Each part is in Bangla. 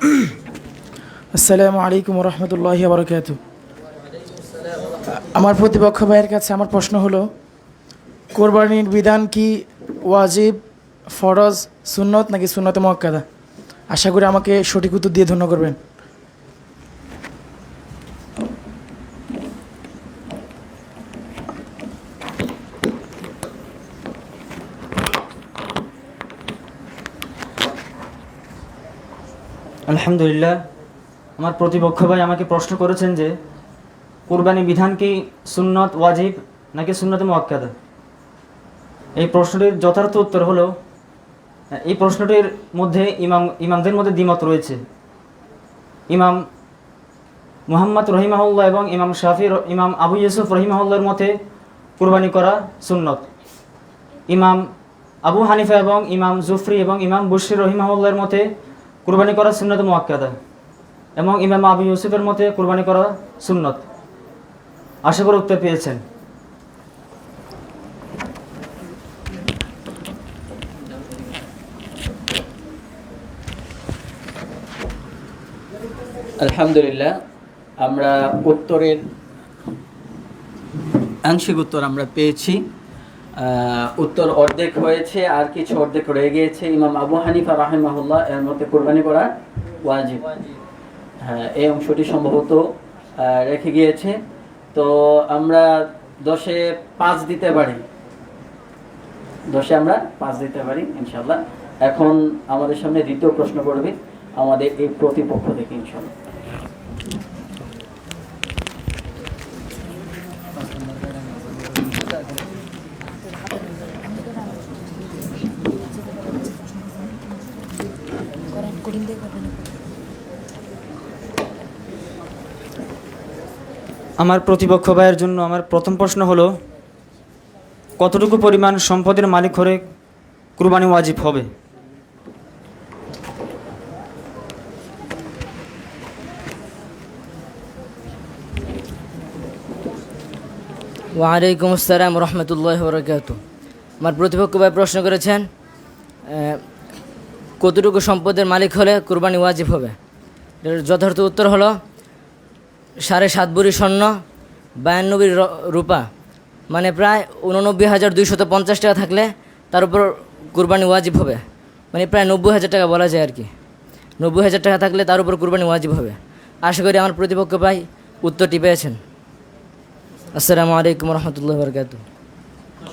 আসসালামু আলাইকুম রহমতুল্লাহি বারাকাতুহু। আমার প্রতিপক্ষ ভাইয়ের কাছে আমার প্রশ্ন হলো, কোরবানির বিধান কি ওয়াজিব, ফরজ, সুন্নত নাকি সুন্নতে মুআক্কাদা? আশা করি আমাকে সঠিক উত্তর দিয়ে ধন্য করবেন। আলহামদুলিল্লাহ, আমার প্রতিপক্ষ ভাই আমাকে প্রশ্ন করেছেন যে কুরবানি বিধান কি সুন্নত ওয়াজিব নাকি সুন্নতে মুআক্কাদা। এই প্রশ্নটির যথার্থ উত্তর হলো, এই প্রশ্নটির মধ্যে ইমামদের মধ্যে দ্বিমত রয়েছে। ইমাম মুহাম্মদ রহিমাহুল্লাহ এবং ইমাম শাফি, ইমাম আবু ইউসুফ রহিমাহুল্লাহর মতে কুরবানি করা সুন্নত। ইমাম আবু হানিফা এবং ইমাম জুফরি এবং ইমাম বুশরি রহিমাহুল্লাহর মতে কুরবানি করা সুন্নতে মুআক্কাদা, এবং ইমাম আবু ইউসুফের মতে কুরবানি করা সুন্নত। আশা করি উত্তর পেয়েছেন। আলহামদুলিল্লাহ, আমরা উত্তরের আংশিক উত্তর আমরা পেয়েছি। উত্তর অর্ধেক হয়েছে, আর কিছু অর্ধেক রয়ে গিয়েছে। ইমাম আবু হানিফা রাহিমাহুল্লাহ এর মতে কুরবানি করা ওয়াজিব। হ্যাঁ, এই অংশটি সম্ভবত রেখে গিয়েছে। তো আমরা 10-এ 5 দিতে পারি, 10-এ আমরা 5 দিতে পারি ইনশাআল্লাহ। এখন আমাদের সামনে দ্বিতীয় প্রশ্ন করবে আমাদের এই প্রতিপক্ষ থেকে ইনশাআল্লাহ। আমার প্রতিপক্ষ ভাইয়ের জন্য আমার প্রথম প্রশ্ন হলো, কতটুকু পরিমাণ সম্পদের মালিক হলে কুরবানি ওয়াজিব হবে? ওয়ালাইকুম আসসালাম রহমতুল্লাহ বারাকাতুহু। আমার প্রতিপক্ষ ভাই প্রশ্ন করেছেন, কতটুকু সম্পদের মালিক হলে কুরবানি ওয়াজিব হবে। এর যথার্থ উত্তর হলো 7.5 ভরি স্বর্ণ, 52 ভরি রূপা, মানে প্রায় 89,250 টাকা থাকলে তার উপর কুরবানি ওয়াজিব হবে। মানে প্রায় 90,000 টাকা বলা যায় আর কি। 90,000 টাকা থাকলে তার উপর কুরবানি ওয়াজিব হবে। আশা করি আমার প্রতিপক্ষ ভাই উত্তরটি পেয়েছেন। আসসালামু আলাইকুম রহমতুল্লাহ বারাকাতুহু।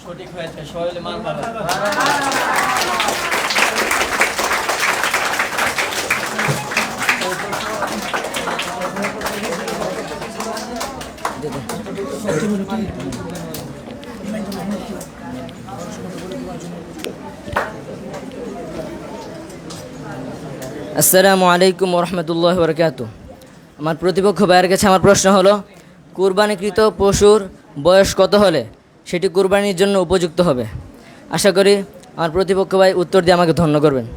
সঠিক হয়েছে, সোহেল মারহাবা। আসসালামু আলাইকুম রহমতুল্লাহ বারাকাতুহু। আমার প্রতিপক্ষ ভাইয়ের কাছে আমার প্রশ্ন হলো, কুরবানিকৃত পশুর বয়স কত হলে সেটি কুরবানির জন্য উপযুক্ত হবে? আশা করি আমার প্রতিপক্ষ ভাই উত্তর দিয়ে আমাকে ধন্য করবেন।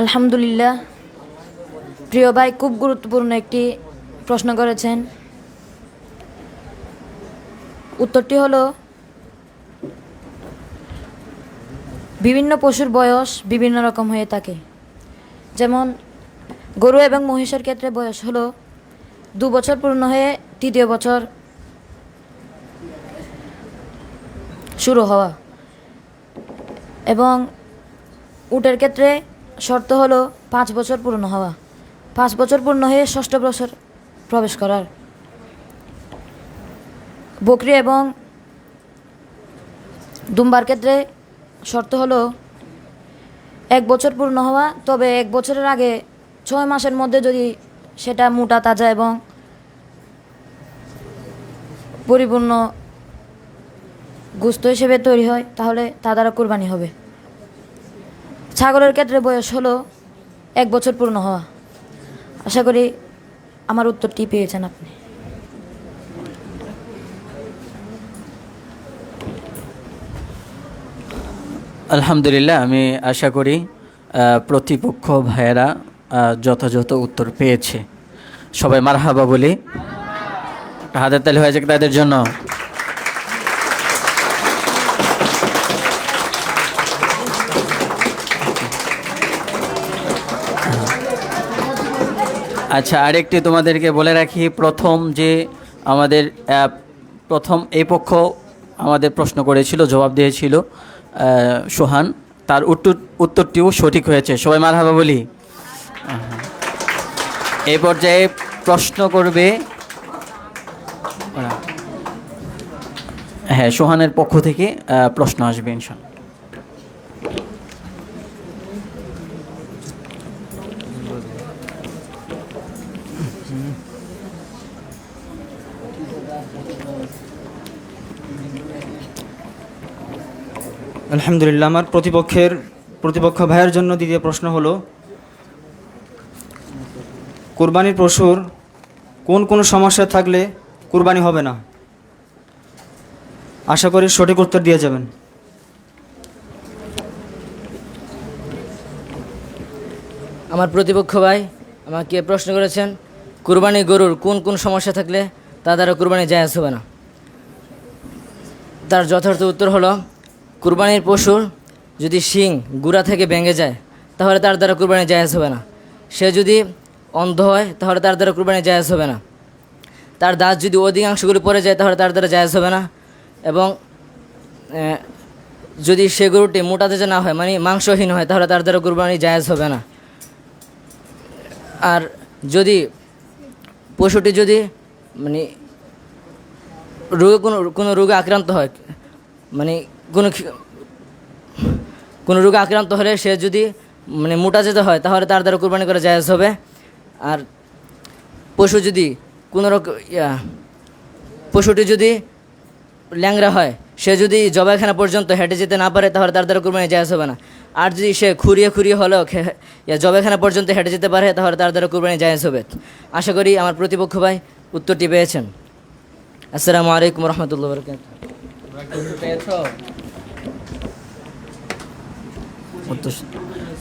আলহামদুলিল্লাহ, প্রিয় ভাই খুব গুরুত্বপূর্ণ একটি প্রশ্ন করেছেন। উত্তরটি হলো, বিভিন্ন পশুর বয়স বিভিন্ন রকম হয়ে থাকে। যেমন গরু এবং মহিষের ক্ষেত্রে বয়স হলো 2 বছর পূর্ণ হয়ে 3য় বছর শুরু হওয়া, এবং উটের ক্ষেত্রে শর্ত হলো 5 বছর পূর্ণ হওয়া, 5 বছর পূর্ণ হয়ে 6ষ্ঠ বছর প্রবেশ করার। বকরি এবং দুম্বার ক্ষেত্রে শর্ত হলো 1 বছর পূর্ণ হওয়া, তবে 1 বছরের আগে 6 মাসের মধ্যে যদি সেটা মোটা তাজা এবং পরিপূর্ণ গোশত হিসেবে তৈরি হয় তাহলে তা দ্বারা কোরবানি হবে। ছাগলের ক্ষেত্রে বয়স হলো 1 বছর পূর্ণ হওয়া। আশা করি আমার উত্তরটি পেয়েছেন আপনি। আলহামদুলিল্লাহ, আমি আশা করি প্রতিপক্ষ ভাইয়েরা যথাযথ উত্তর পেয়েছে। সবাই মারহাবা বলি, হাতের তালি হয়ে যাক তাদের জন্য। আচ্ছা, আরেকটি তোমাদেরকে বলে রাখি, আমাদের প্রথম এই পক্ষ আমাদের প্রশ্ন করেছিল, জবাব দিয়েছিল সোহান, তার উত্তরটিও সঠিক হয়েছে। সবাই মারহাবা বলি। এই পর্যায়ে প্রশ্ন করবে, হ্যাঁ, সোহানের পক্ষ থেকে প্রশ্ন আসবে ইনশাআল্লাহ। আলহামদুলিল্লাহ, আমার প্রতিপক্ষ ভাইয়ের জন্য দ্বিতীয় প্রশ্ন হলো, কুরবানির পশুর কোন কোন সমস্যা থাকলে কুরবানি হবে না? আশা করি সঠিক উত্তর দিয়ে যাবেন। আমার প্রতিপক্ষ ভাই আমাকে প্রশ্ন করেছেন, কুরবানি গরুর কোন কোন সমস্যা থাকলে তা দ্বারা কুরবানি জায়েজ হবে না। তার যথার্থ উত্তর হলো, কুরবানির পশুর যদি শিং গুড়া থেকে ভেঙে যায় তাহলে তার দ্বারা কুরবানি জায়েজ হবে না। সে যদি অন্ধ হয় তাহলে তার দ্বারা কুরবানি জায়েজ হবে না। তার দাঁত যদি অধিকাংশগুলি পড়ে যায় তাহলে তার দ্বারা জায়েজ হবে না। এবং যদি সে গরুটি মোটা তাজা না হয়, মানে মাংসহীন হয়, তাহলে তার দ্বারা কুরবানি জায়েজ হবে না। আর যদি পশুটি যদি মানে রোগে কোনো রোগে আক্রান্ত হয়, মানে কোনো রোগে আক্রান্ত হলে সে যদি মানে মোটা যেতে হয় তাহলে তার দ্বারা কুরবানি করা জায়েজ হবে। আর পশু যদি কোনো রকম পশুটি যদি ল্যাংড়া হয়, সে যদি জবাইখানা পর্যন্ত হেঁটে যেতে না পারে তাহলে তার দ্বারা কুরবানি জায়েজ হবে না। আর যদি সে খুঁড়িয়ে হলেও জবাইখানা পর্যন্ত হেঁটে যেতে পারে তাহলে তার দ্বারা কুরবানি জায়েজ হবে। আশা করি আমার প্রতিপক্ষ ভাই উত্তরটি পেয়েছেন। আসসালামু আলাইকুম রহমতুল্লাহ বরকাতুহু।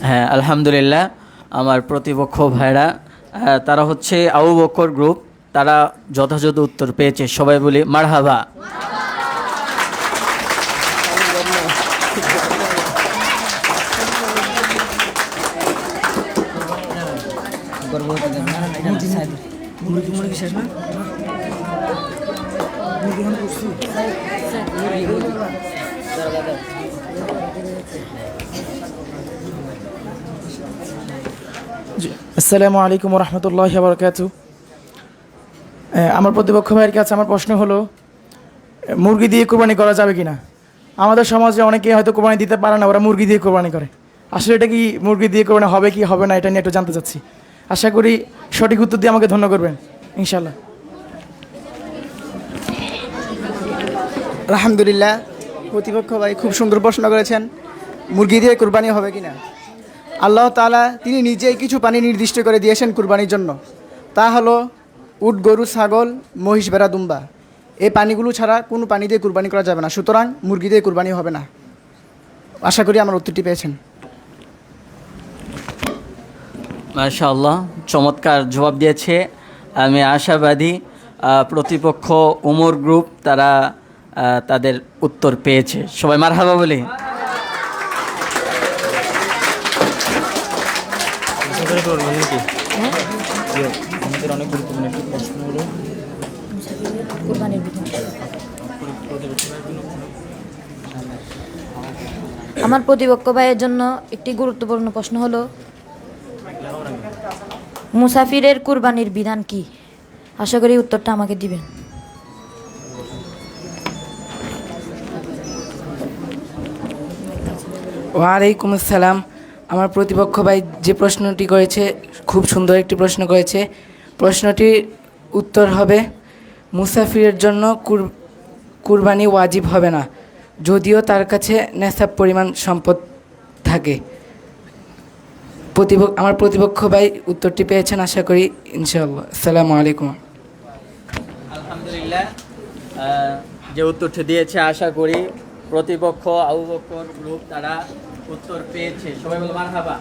হ্যাঁ, আলহামদুলিল্লাহ, আমার প্রতিপক্ষ ভাইরা তারা হচ্ছে আবু বকর গ্রুপ, তারা যথাযথ উত্তর পেয়েছে। সবাই বলি মারহাবা। আসসালামু আলাইকুম রহমতুল্লাহি ওয়া বারাকাতুহু। আমার প্রতিপক্ষ ভাইয়ের কাছে আমার প্রশ্ন হলো, মুরগি দিয়ে কোরবানি করা যাবে কি না? আমাদের সমাজে অনেকে হয়তো কোরবানি দিতে পারে না, ওরা মুরগি দিয়ে কোরবানি করে। আসলে এটা কি মুরগি দিয়ে কোরবানি হবে কি হবে না, এটা নিয়ে একটু জানতে চাচ্ছি। আশা করি সঠিক উত্তর দিয়ে আমাকে ধন্য করবেন ইনশাল্লাহ। আলহামদুলিল্লাহ, প্রতিপক্ষ ভাই খুব সুন্দর প্রশ্ন করেছেন, মুরগি দিয়ে কুরবানি হবে কি না। আল্লাহ তাআলা তিনি নিজেই কিছু পানি নির্দিষ্ট করে দিয়েছেন কুরবানির জন্য। তা হলো উট, গরু, ছাগল, মহিষ, ভেড়া, দুম্বা। এই পানিগুলো ছাড়া কোনো পানি দিয়ে কুরবানি করা যাবে না, সুতরাং মুরগি দিয়ে কুরবানি হবে না। আশা করি আমার উত্তরটি পেয়েছেন। মাশাআল্লাহ, চমৎকার জবাব দিয়েছে। আমি আশাবাদী প্রতিপক্ষ উমর গ্রুপ তারা তাদের উত্তর পেয়েছে। সবাই মারহাবা বলি। আমাদের অনেক গুরুত্বপূর্ণ একটি প্রশ্ন হলো, আমার প্রতিপক্ষ ভাইয়ের জন্য একটি গুরুত্বপূর্ণ প্রশ্ন হলো, মুসাফিরের কুরবানির বিধান কি? আশা করি উত্তরটা আমাকে দিবেন। ওয়ালাইকুম আসসালাম। আমার প্রতিপক্ষ ভাই যে প্রশ্নটি করেছে খুব সুন্দর একটি প্রশ্ন করেছে। প্রশ্নটির উত্তর হবে, মুসাফিরের জন্য কুরবানি ওয়াজিব হবে না, যদিও তার কাছে নেশাব পরিমাণ সম্পদ থাকে। আমার প্রতিপক্ষ ভাই উত্তরটি পেয়েছেন, আশা করি ইনশাআল্লাহ। আসসালামু আলাইকুম। আলহামদুলিল্লাহ, যে উত্তরটি দিয়েছে আশা করি প্রতিপক্ষ আবু বকর গ্রুপ তারা উত্তর পেয়েছে। সবাই বলে মারহাবা।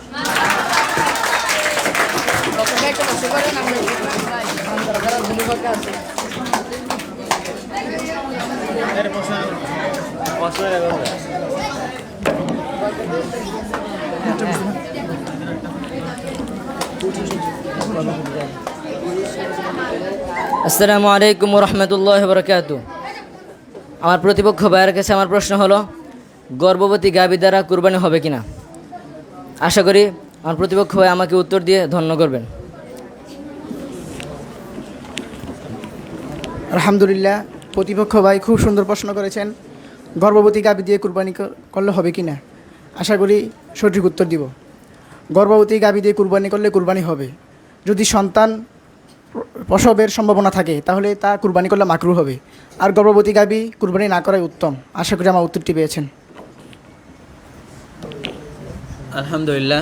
আসসালামু আলাইকুম রহমতুল্লাহ বরকাত। আমার প্রতিপক্ষ ভাইয়ের কাছে আমার প্রশ্ন হলো, গর্ভবতী গাভী দ্বারা কুরবানি হবে কিনা? আশা করি আমার প্রতিপক্ষ ভাই আমাকে উত্তর দিয়ে ধন্য করবেন। আলহামদুলিল্লাহ, প্রতিপক্ষ ভাই খুব সুন্দর প্রশ্ন করেছেন। গর্ভবতী গাভী দিয়ে কুরবানি করলে হবে কি না? আশা করি সঠিক উত্তর দিব। গর্ভবতী গাভী দিয়ে কুরবানি করলে কুরবানি হবে। যদি সন্তান প্রসবের সম্ভাবনা থাকে তাহলে তা কুরবানি করলে মাকরুহ হবে। আর গর্ভবতী গাভী কুরবানি না করাই উত্তম। আশা করি আমার উত্তরটি পেয়েছেন। আলহামদুলিল্লাহ,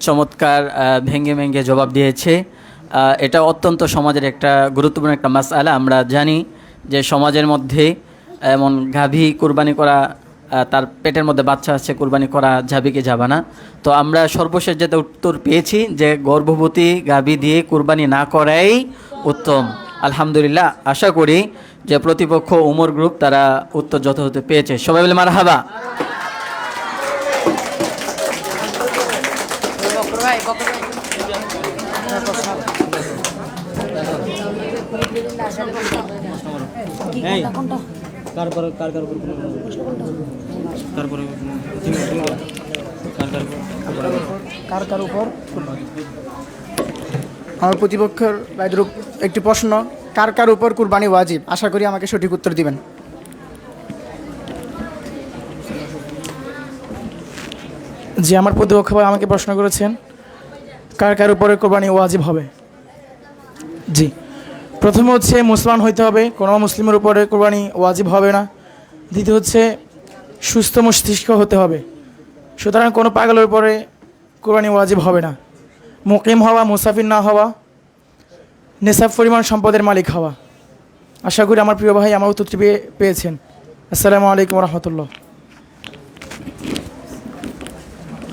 চমৎকার ভেঙ্গে ভেঙ্গে জবাব দিয়েছে। এটা অত্যন্ত সমাজের একটা গুরুত্বপূর্ণ একটা মাসআলা। আমরা জানি যে সমাজের মধ্যে এমন গাভী কুরবানি করা, তার পেটের মধ্যে বাচ্চা আছে, কুরবানি করা যাবে কি যাবে না। তো আমরা সর্বশেষ যেটা উত্তর পেয়েছি যে গর্ভবতী গাভী দিয়ে কুরবানি না করাই উত্তম। আলহামদুলিল্লাহ, আশা করি যে প্রতিপক্ষ উমর গ্রুপ তারা উত্তর যথাযথ পেয়েছে। সবাই বলে মারহাবা। আমার প্রতিপক্ষের ভাইদের একটি প্রশ্ন, কার কার উপর কুরবানি ওয়াজিব? আশা করি আমাকে সঠিক উত্তর দিবেন। জি, আমার প্রতিপক্ষ ভাই আমাকে প্রশ্ন করেছেন কার কার উপরে কোরবানি ওয়াজিব হবে। জি, প্রথমে হচ্ছে মুসলমান হইতে হবে, কোনো মুসলিমের উপরে কোরবানি ওয়াজিব হবে না। দ্বিতীয় হচ্ছে সুস্থ মস্তিষ্ক হতে হবে, সুতরাং কোনো পাগলের উপরে কোরবানি ওয়াজিব হবে না। মুকিম হওয়া, মুসাফির না হওয়া, নেশাব পরিমাণ সম্পদের মালিক হওয়া। আশা করি আমার প্রিয় ভাই আমার উত্তরটি পেয়েছেন। আসসালামু আলাইকুম রহমতুল্লাহ।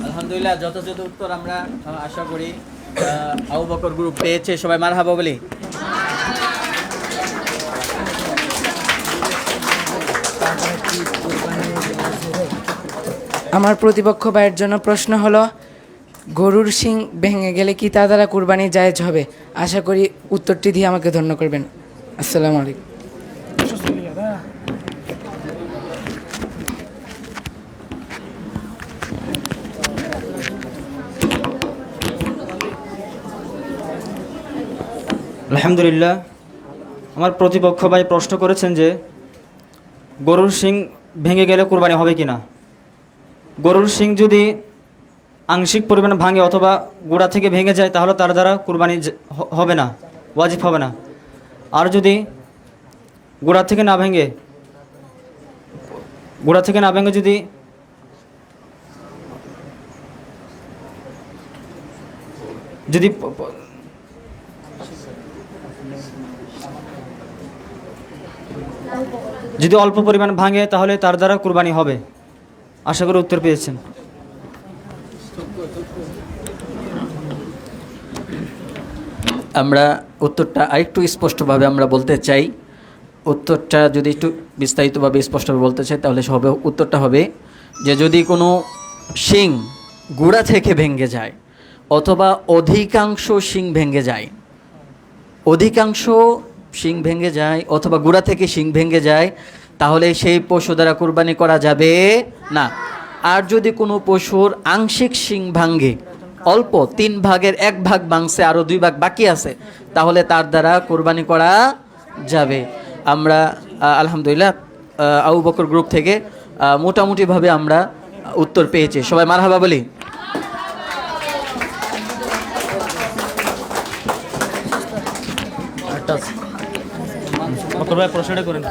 আলহামদুলিল্লাহ, যথাযথ উত্তর আমরা আশা করি আবু বকর গ্রুপ পেয়েছে। সবাই মারহাবা বলি। আমার প্রতিপক্ষ ভাইয়ের জন্য প্রশ্ন হলো, গরুর শিং ভেঙে গেলে কি তা দ্বারা কুরবানি জায়েজ হবে? আশা করি উত্তরটি দিয়ে আমাকে ধন্য করবেন। আসসালামু আলাইকুম। আলহামদুলিল্লাহ, আমার প্রতিপক্ষ ভাই প্রশ্ন করেছেন যে গরুর শিং ভেঙে গেলে কুরবানি হবে কিনা। গরুর শিং যদি আংশিক পরিমাণে ভাঙে অথবা গোড়া থেকে ভেঙে যায় তাহলে তার দ্বারা কুরবানি হবে না, ওয়াজিব হবে না। আর যদি গোড়া থেকে না ভেঙে যদি যদি যদি অল্প পরিমাণ ভাঙে তাহলে তার দ্বারা কুরবানি হবে। আশা করি উত্তর পেয়েছেন। আমরা উত্তরটা আরেকটু স্পষ্টভাবে আমরা বলতে চাই। উত্তরটা যদি একটু বিস্তারিতভাবে স্পষ্টভাবে বলতে চাই তাহলে উত্তরটা হবে যে যদি কোনো শিং গোড়া থেকে ভেঙে যায় অথবা অধিকাংশ শিং ভেঙে যায়, অধিকাংশ শিং ভেঙে যায় অথবা গোড়া থেকে শিং ভেঙে যায় তাহলে সেই পশু দ্বারা কুরবানি করা যাবে না। আর যদি কোনো পশুর আংশিক শিং ভাঙে, অল্প 3 ভাগের 1 ভাগ ভাঙছে, আরও 2 ভাগ বাকি আছে, তাহলে তার দ্বারা কুরবানি করা যাবে। আমরা আলহামদুলিল্লাহ আবু বকর গ্রুপ থেকে মোটামুটিভাবে আমরা উত্তর পেয়েছি। সবাই মারহাবা বলি। প্রশ্নটা করেন।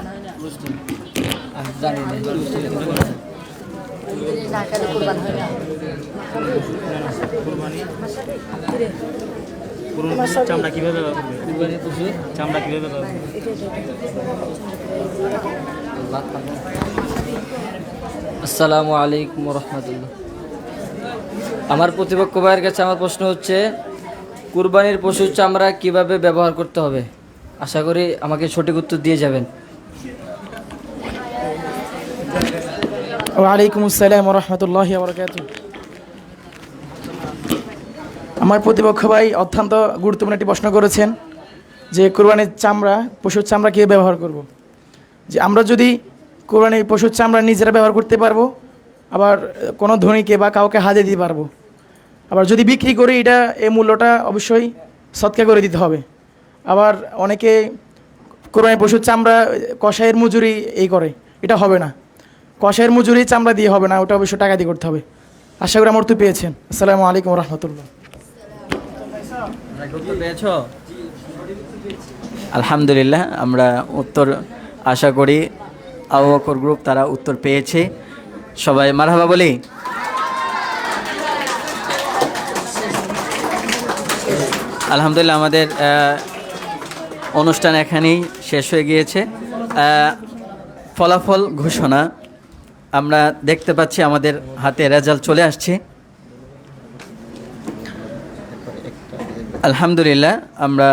চামড়া কিভাবে আসসালামু আলাইকুম রহমতুল্লাহ। আমার প্রতিপক্ষ ভাইয়ের কাছে আমার প্রশ্ন হচ্ছে, কুরবানির পশুর চামড়া কিভাবে ব্যবহার করতে হবে? আশা করি আমাকে সঠিক উত্তর দিয়ে যাবেন। ওয়ালাইকুম আসসালাম রহমতুল্লাহি ওয়া বারাকাতুহু। আমার প্রতিপক্ষ ভাই অত্যন্ত গুরুত্বপূর্ণ একটি প্রশ্ন করেছেন। যে কোরবানির চামড়া, পশুর চামড়া কীভাবে ব্যবহার করব। যে আমরা যদি কোরবানির পশুর চামড়া নিজেরা ব্যবহার করতে পারবো, আবার কোনো ধনীকে বা কাউকে হাতে দিতে পারবো। আবার যদি বিক্রি করি, এটা এই মূল্যটা অবশ্যই সৎকা করে দিতে হবে। আবার অনেকে কোরবানির পশুর চামড়া কষাইয়ের মজুরি এই করে, এটা হবে না। কষাইয়ের মজুরি চামড়া দিয়ে হবে না, ওটা অবশ্যই টাকা দিয়ে করতে হবে। আশা করি আমার তো পেয়েছেন। আসসালামু আলাইকুম রহমতুল্লাহ। পেয়েছো? আলহামদুলিল্লাহ, আমরা উত্তর আশা করি আবু বকর গ্রুপ তারা উত্তর পেয়েছে। সবাই মারহাবা বলি। আলহামদুলিল্লাহ, আমাদের অনুষ্ঠান এখানেই শেষ হয়ে গিয়েছে। ফলাফল ঘোষণা আমরা দেখতে পাচ্ছি, আমাদের হাতে রেজাল্ট চলে আসছে। আলহামদুলিল্লাহ, আমরা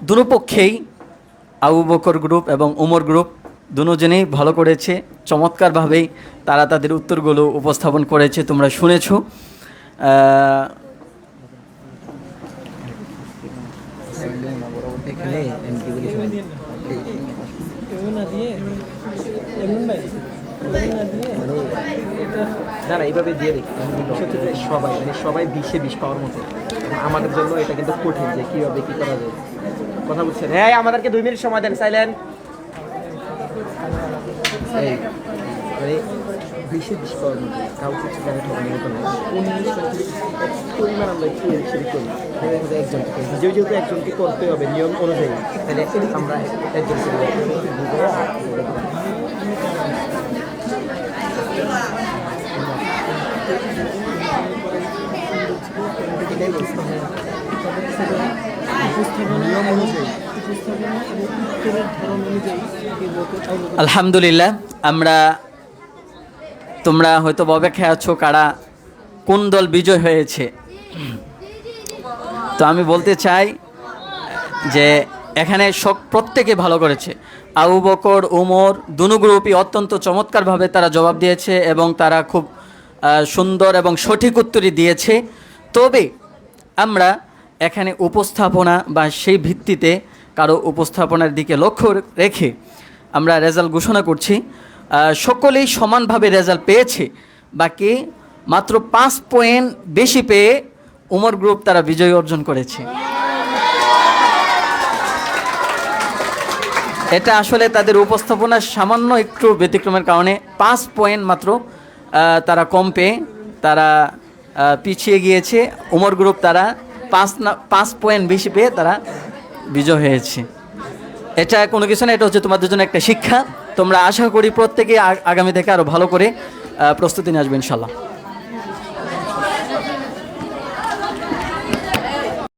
দুপক্ষেই আবু বকর গ্রুপ এবং উমর গ্রুপ দুজনেই ভালো করেছে। চমৎকারভাবেই তারা তাদের উত্তরগুলো উপস্থাপন করেছে, তোমরা শুনেছো। না এইভাবে দিয়ে দেখি বিষয়টা যে সবাই সবাই 20-20 পাওয়ার মতো। আমাদের জন্য এটা কিন্তু কঠিন যে কীভাবে কী করা যায়। কথা বলছেন? হ্যাঁ, আমাদেরকে 2 মিনিট সময় দেন। সাইলেন্ট। এই মানে 20-20 পাওয়ার মতো কাউ কিছু জায়গায় ঠকানোর মতো নয়। 19 পরিমাণ আমরা একটু এদিক করি, একজনকে যেহেতু একজনকে করতে হবে নিয়ম অনুযায়ী, তাহলে আমরা একজনকে আলহামদুলিল্লাহ, আমরা তোমরা হয়তো অপেক্ষায় আছো কারা কোন দল বিজয় হয়েছে। তো আমি বলতে চাই যে এখানে প্রত্যেকে ভালো করেছে। আবু বকর, উমর দুনো গ্রুপই অত্যন্ত চমৎকারভাবে তারা জবাব দিয়েছে এবং তারা খুব সুন্দর এবং সঠিক উত্তরই দিয়েছে। তবে আমরা এখানে উপস্থাপনা বা সেই ভিত্তিতে কারো উপস্থাপনার দিকে লক্ষ্য রেখে আমরা রেজাল্ট ঘোষণা করছি। সকলেই সমানভাবে রেজাল্ট পেয়েছে, বাকি মাত্র 5 পয়েন্ট বেশি পেয়ে উমর গ্রুপ তারা বিজয় অর্জন করেছে। এটা আসলে তাদের উপস্থাপনার সামান্য একটু ব্যতিক্রমের কারণে 5 পয়েন্ট মাত্র তারা কম পেয়ে তারা পিছিয়ে গিয়েছে। উমর গ্রুপ তারা 5 পয়েন্ট বেশি পেয়ে তারা বিজয় হয়েছে। এটা কোনো কিছু না, এটা হচ্ছে তোমাদের জন্য একটা শিক্ষা। তোমরা আশা করি প্রত্যেকে আগামী থেকে আরও ভালো করে প্রস্তুতি নিয়ে আসবে ইনশাল্লাহ।